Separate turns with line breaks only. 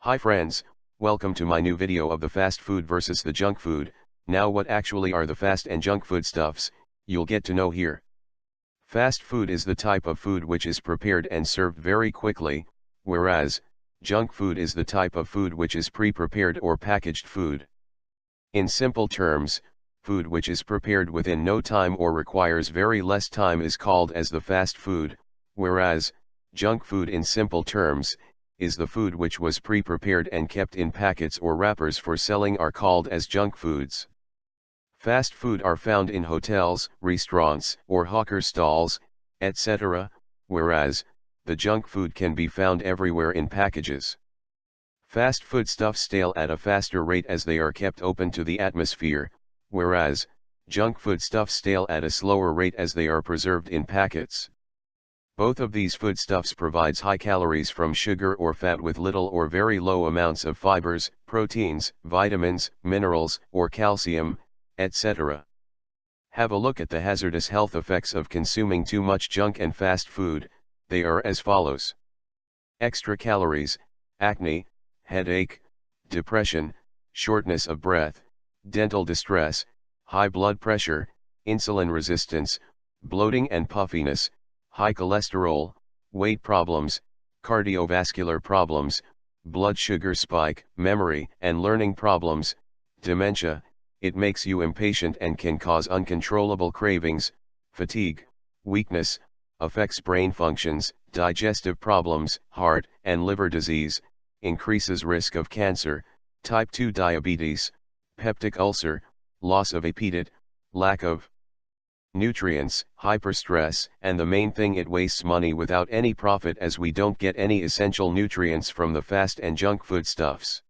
Hi friends, welcome to my new video of the fast food versus the junk food. Now what actually are the fast and junk food stuffs, you'll get to know here. Fast food is the type of food which is prepared and served very quickly, whereas, junk food is the type of food which is pre-prepared or packaged food. In simple terms, food which is prepared within no time or requires very less time is called as the fast food, whereas, junk food in simple terms, is the food which was pre-prepared and kept in packets or wrappers for selling are called as junk foods. Fast food are found in hotels, restaurants, or hawker stalls, etc., whereas, the junk food can be found everywhere in packages. Fast food stuffs stale at a faster rate as they are kept open to the atmosphere, whereas, junk food stuffs stale at a slower rate as they are preserved in packets. Both of these foodstuffs provides high calories from sugar or fat with little or very low amounts of fibers, proteins, vitamins, minerals, or calcium, etc. Have a look at the hazardous health effects of consuming too much junk and fast food. They are as follows. Extra calories, acne, headache, depression, shortness of breath, dental distress, high blood pressure, insulin resistance, bloating and puffiness, high cholesterol, weight problems, cardiovascular problems, blood sugar spike, memory and learning problems, dementia. It makes you impatient and can cause uncontrollable cravings, fatigue, weakness, affects brain functions, digestive problems, heart and liver disease, increases risk of cancer, type 2 diabetes, peptic ulcer, loss of appetite, lack of nutrients, hyperstress, and the main thing, it wastes money without any profit as we don't get any essential nutrients from the fast and junk food stuffs.